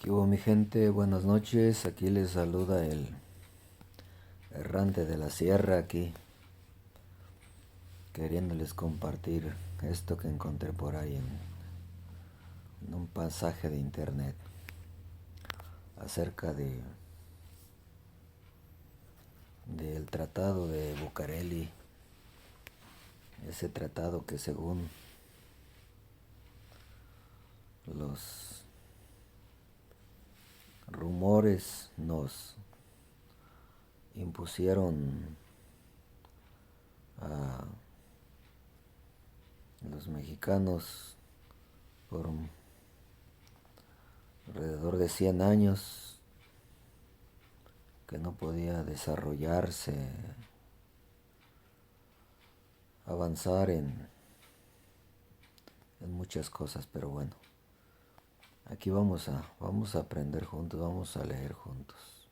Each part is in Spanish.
¿Qué hubo, mi gente? Buenas noches. Aquí les saluda el errante de la sierra aquí, queriéndoles compartir esto que encontré por ahí en un pasaje de internet acerca del tratado de Bucareli, ese tratado que según los rumores nos impusieron a los mexicanos por alrededor de 100 años, que no podía desarrollarse, avanzar en muchas cosas, pero bueno, aquí vamos a aprender juntos, vamos a leer juntos.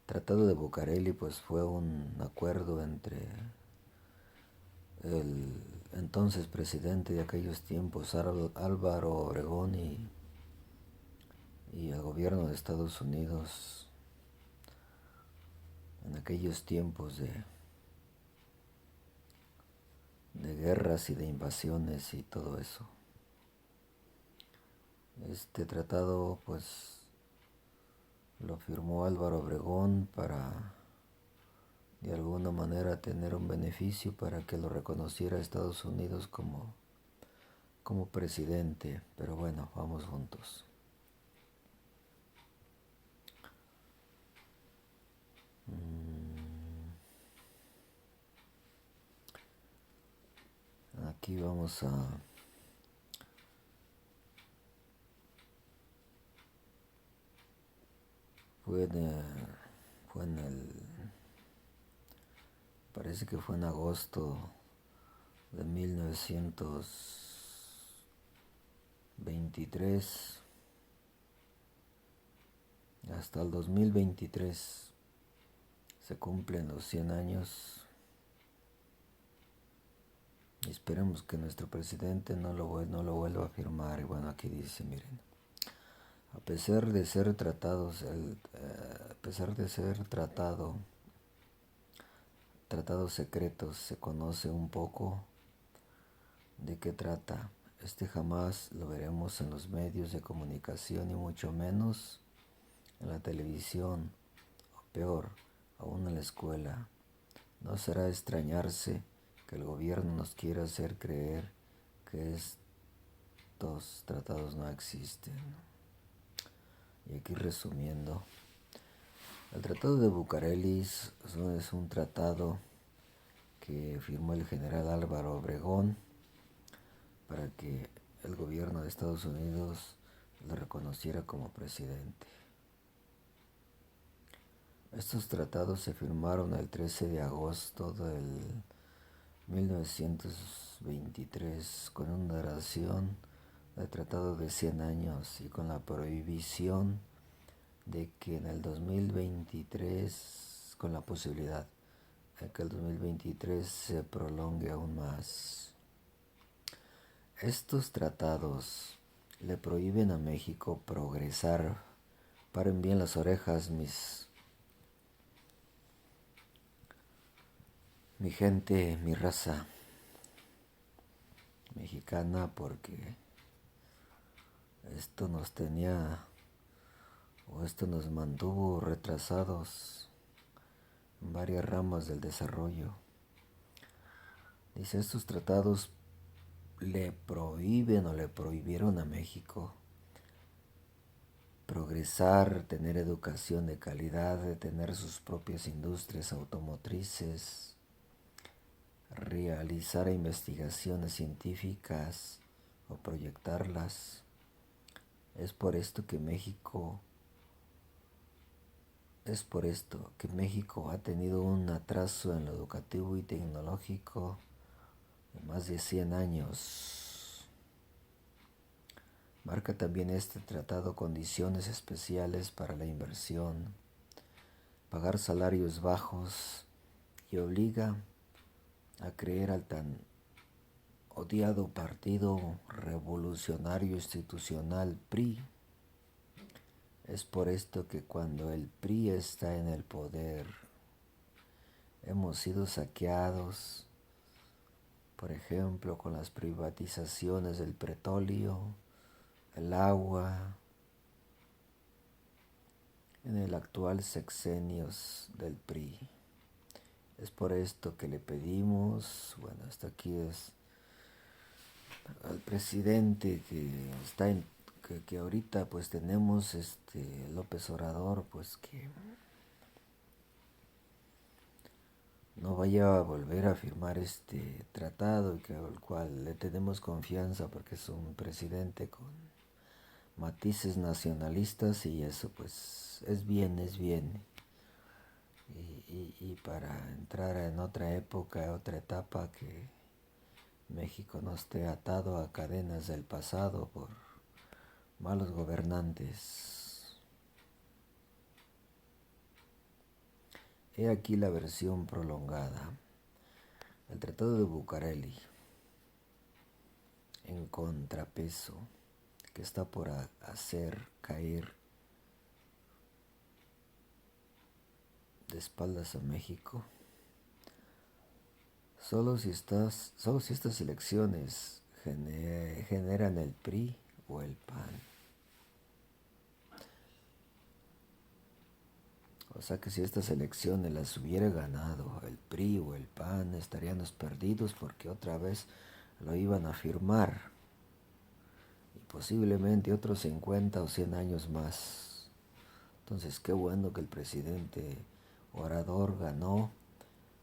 Tratado de Bucareli pues fue un acuerdo entre el entonces presidente de aquellos tiempos, Álvaro Obregón, y el gobierno de Estados Unidos en aquellos tiempos de guerras y de invasiones y todo eso. Este tratado pues lo firmó Álvaro Obregón para de alguna manera tener un beneficio, para que lo reconociera Estados Unidos como presidente. Pero bueno, vamos juntos. Aquí vamos a... Fue en el... Parece que fue en agosto de 1923 hasta el 2023 se cumplen los 100 años, y esperemos que nuestro presidente no lo vuelva a firmar. Y bueno, aquí dice, miren, a pesar de ser tratados, a pesar de ser tratados secretos, se conoce un poco de qué trata. Este jamás lo veremos en los medios de comunicación y mucho menos en la televisión, o peor, aún en la escuela. No será de extrañarse que el gobierno nos quiera hacer creer que estos tratados no existen. Y aquí resumiendo, el Tratado de Bucareli es un tratado que firmó el general Álvaro Obregón para que el gobierno de Estados Unidos lo reconociera como presidente. Estos tratados se firmaron el 13 de agosto del 1923 con una duración de tratado de 100 años y con la prohibición de que en el 2023, con la posibilidad de que el 2023 se prolongue aún más. Estos tratados le prohíben a México progresar. Paren bien las orejas, mi gente, mi raza mexicana, porque esto nos mantuvo retrasados en varias ramas del desarrollo. Dice, estos tratados le prohibieron a México progresar, tener educación de calidad, de tener sus propias industrias automotrices, realizar investigaciones científicas o proyectarlas. Es por esto que México ha tenido un atraso en lo educativo y tecnológico de más de 100 años. Marca también este tratado condiciones especiales para la inversión, pagar salarios bajos, y obliga a creer al tan odiado Partido Revolucionario Institucional PRI Es por esto que cuando el PRI está en el poder, hemos sido saqueados, por ejemplo, con las privatizaciones del petróleo, el agua, en el actual sexenios del PRI. Es por esto que le pedimos, bueno, hasta aquí es al presidente que está que ahorita pues tenemos López Obrador, pues que no vaya a volver a firmar este tratado y que al cual le tenemos confianza porque es un presidente con matices nacionalistas y eso pues es bien, es bien. Y para entrar en otra época, otra etapa que México no esté atado a cadenas del pasado por malos gobernantes. He aquí la versión prolongada. El Tratado de Bucareli, en contrapeso, que está por hacer caer de espaldas a México. Solo si estas elecciones generan el PRI o el PAN. O sea que si estas elecciones las hubiera ganado el PRI o el PAN, estaríamos perdidos porque otra vez lo iban a firmar. Y posiblemente otros 50 o 100 años más. Entonces qué bueno que el presidente orador ganó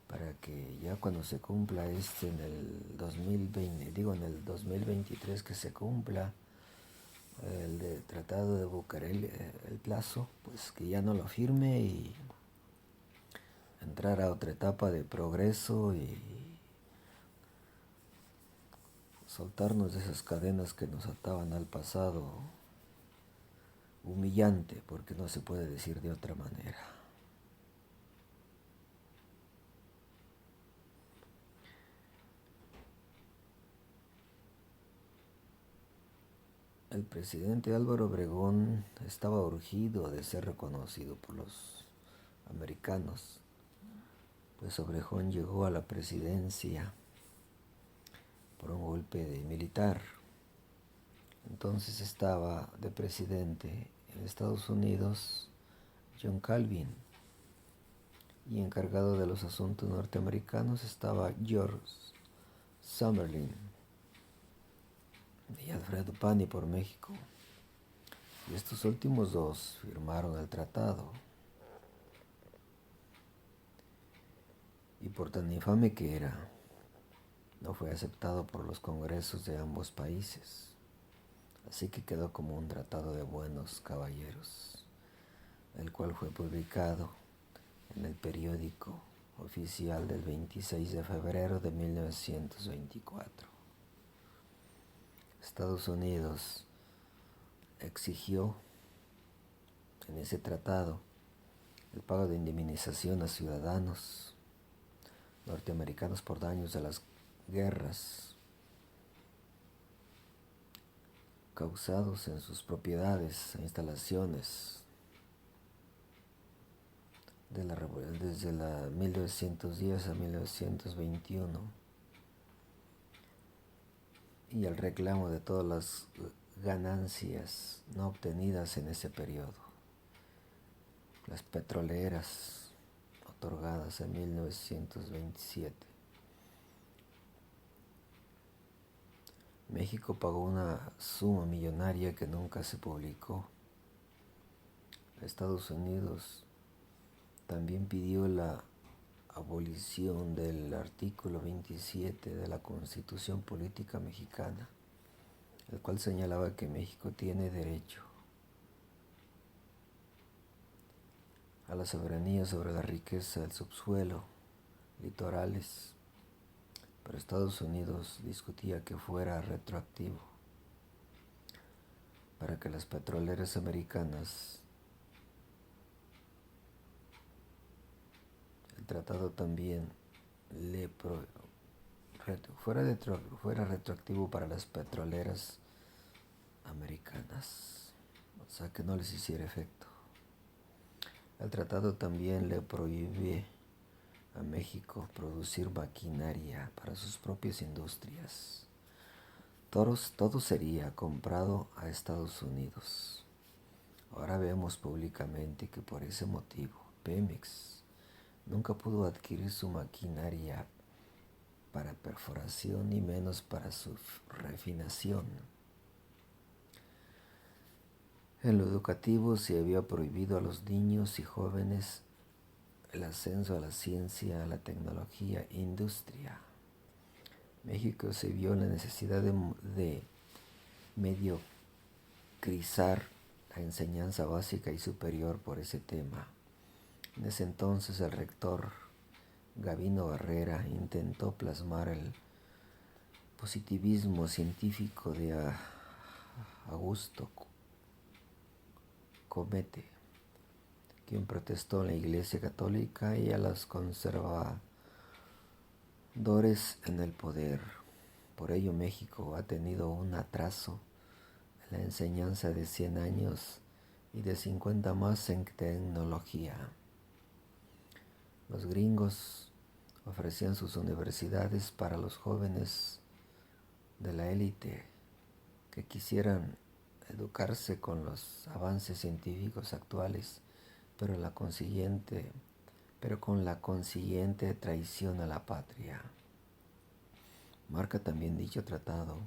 para que ya cuando se cumpla en el 2020, en el 2023 que se cumpla el Tratado de Bucareli, el plazo, pues que ya no lo firme y entrar a otra etapa de progreso y soltarnos de esas cadenas que nos ataban al pasado humillante, porque no se puede decir de otra manera. El presidente Álvaro Obregón estaba urgido de ser reconocido por los americanos, pues Obregón llegó a la presidencia por un golpe militar. Entonces estaba de presidente en Estados Unidos John Calvin y encargado de los asuntos norteamericanos estaba George Summerlin y Alfredo Pani por México. Y estos últimos dos firmaron el tratado. Y por tan infame que era, no fue aceptado por los congresos de ambos países. Así que quedó como un tratado de buenos caballeros, el cual fue publicado en el periódico oficial del 26 de febrero de 1924. Estados Unidos exigió en ese tratado el pago de indemnización a ciudadanos norteamericanos por daños de las guerras causados en sus propiedades e instalaciones desde la 1910 a 1921 y el reclamo de todas las ganancias no obtenidas en ese periodo. Las petroleras otorgadas en 1927. México pagó una suma millonaria que nunca se publicó. Estados Unidos también pidió la abolición del artículo 27 de la Constitución Política Mexicana, el cual señalaba que México tiene derecho a la soberanía sobre la riqueza del subsuelo, litorales, pero Estados Unidos discutía que fuera retroactivo para que las petroleras americanas, el tratado también fuera retroactivo para las petroleras americanas. O sea que no les hiciera efecto. El tratado también le prohíbe a México producir maquinaria para sus propias industrias. Todo sería comprado a Estados Unidos. Ahora vemos públicamente que por ese motivo Pemex nunca pudo adquirir su maquinaria para perforación ni menos para su refinación. En lo educativo se había prohibido a los niños y jóvenes el ascenso a la ciencia, a la tecnología e industria. México se vio en la necesidad de mediocrizar la enseñanza básica y superior por ese tema. En ese entonces el rector Gabino Barrera intentó plasmar el positivismo científico de Augusto Comete, quien protestó en la Iglesia Católica y a los conservadores en el poder. Por ello México ha tenido un atraso en la enseñanza de 100 años y de 50 más en tecnología. Los gringos ofrecían sus universidades para los jóvenes de la élite que quisieran educarse con los avances científicos actuales, pero con la consiguiente traición a la patria. Marca también dicho tratado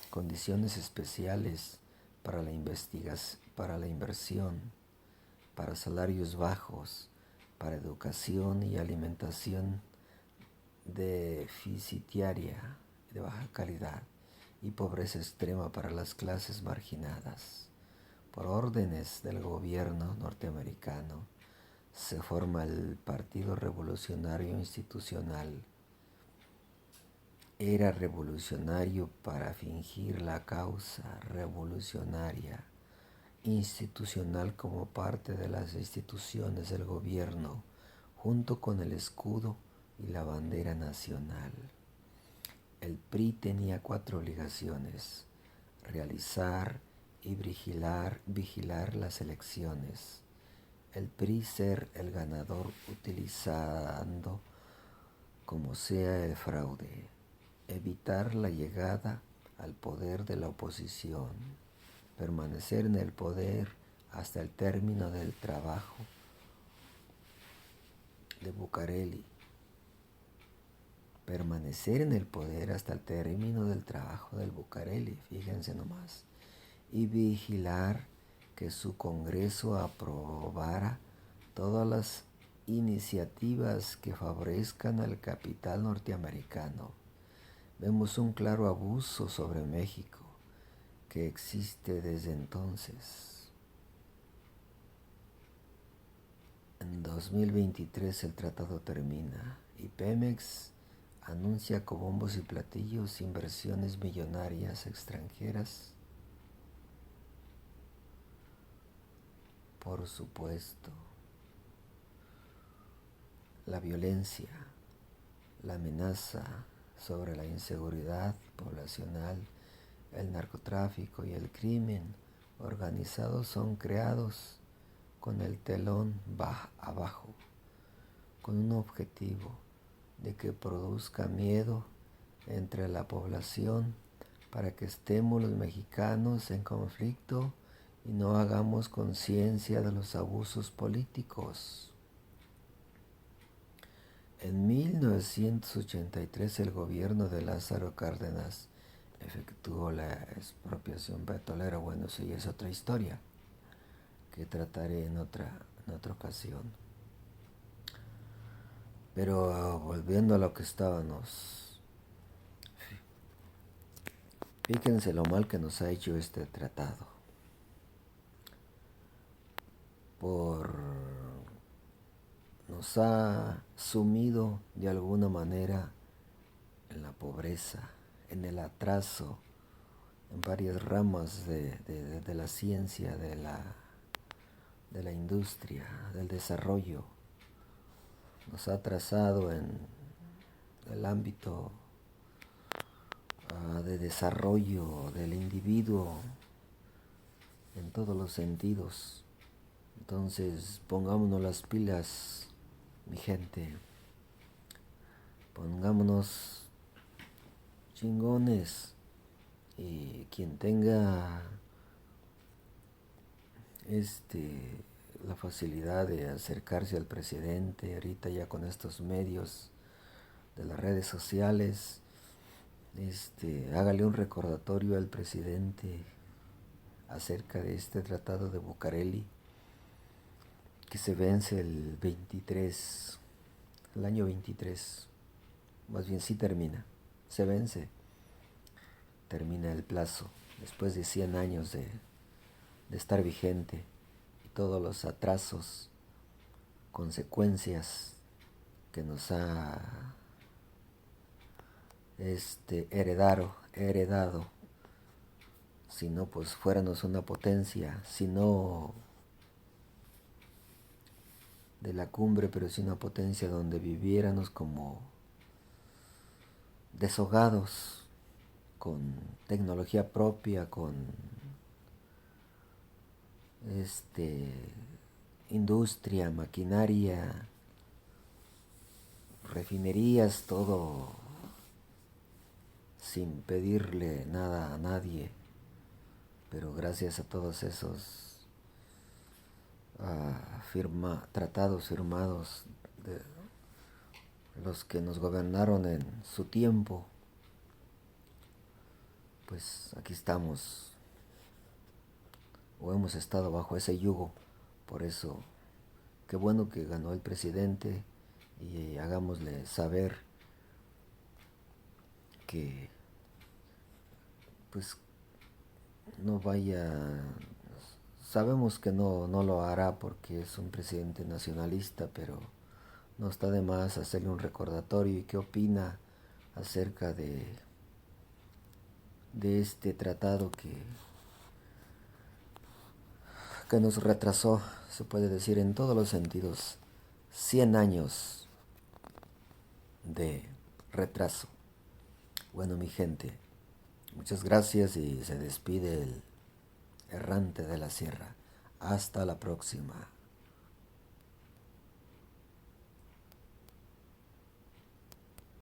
condiciones especiales para la inversión, para salarios bajos, para educación y alimentación deficitaria de baja calidad y pobreza extrema para las clases marginadas. Por órdenes del gobierno norteamericano, se forma el Partido Revolucionario Institucional. Era revolucionario para fingir la causa revolucionaria institucional como parte de las instituciones del gobierno, junto con el escudo y la bandera nacional. El PRI tenía 4 obligaciones: realizar y vigilar las elecciones. El PRI ser el ganador utilizando como sea el fraude. Evitar la llegada al poder de la oposición. Permanecer en el poder hasta el término del trabajo de Bucareli. Permanecer en el poder hasta el término del trabajo del Bucareli, fíjense nomás, y vigilar que su Congreso aprobara todas las iniciativas que favorezcan al capital norteamericano. Vemos un claro abuso sobre México que existe desde entonces. En 2023 el tratado termina y Pemex anuncia con bombos y platillos inversiones millonarias extranjeras. Por supuesto, la violencia, la amenaza sobre la inseguridad poblacional, el narcotráfico y el crimen organizado son creados con el telón abajo, con un objetivo de que produzca miedo entre la población para que estemos los mexicanos en conflicto y no hagamos conciencia de los abusos políticos. En 1983 el gobierno de Lázaro Cárdenas efectuó la expropiación petrolera. Bueno, eso ya es otra historia que trataré en otra ocasión. Pero volviendo a lo que estábamos, fíjense lo mal que nos ha hecho este tratado. Nos ha sumido de alguna manera en la pobreza, en el atraso, en varias ramas de la ciencia, de la industria, del desarrollo. Nos ha atrasado en el ámbito de desarrollo del individuo, en todos los sentidos. Entonces, pongámonos las pilas, mi gente. Pongámonos chingones. Y quien tenga la facilidad de acercarse al presidente ahorita ya con estos medios de las redes sociales, hágale un recordatorio al presidente acerca de este tratado de Bucareli que se vence el 23, el año 23, más bien sí termina, se vence, termina el plazo después de 100 años de estar vigente y todos los atrasos, consecuencias que nos ha heredado, si no pues fuéramos una potencia, si no de la cumbre, pero sí una potencia donde viviéramos como deshogados, con tecnología propia, con industria, maquinaria, refinerías, todo sin pedirle nada a nadie, pero gracias a todos esos tratados firmados de los que nos gobernaron en su tiempo, pues aquí estamos, o hemos estado bajo ese yugo. Por eso, qué bueno que ganó el presidente y hagámosle saber que pues no vaya, sabemos que no lo hará porque es un presidente nacionalista, pero no está de más hacerle un recordatorio. ¿Y qué opina acerca de este tratado que nos retrasó, se puede decir en todos los sentidos, 100 años de retraso? Bueno, mi gente, muchas gracias y se despide el errante de la sierra. Hasta la próxima.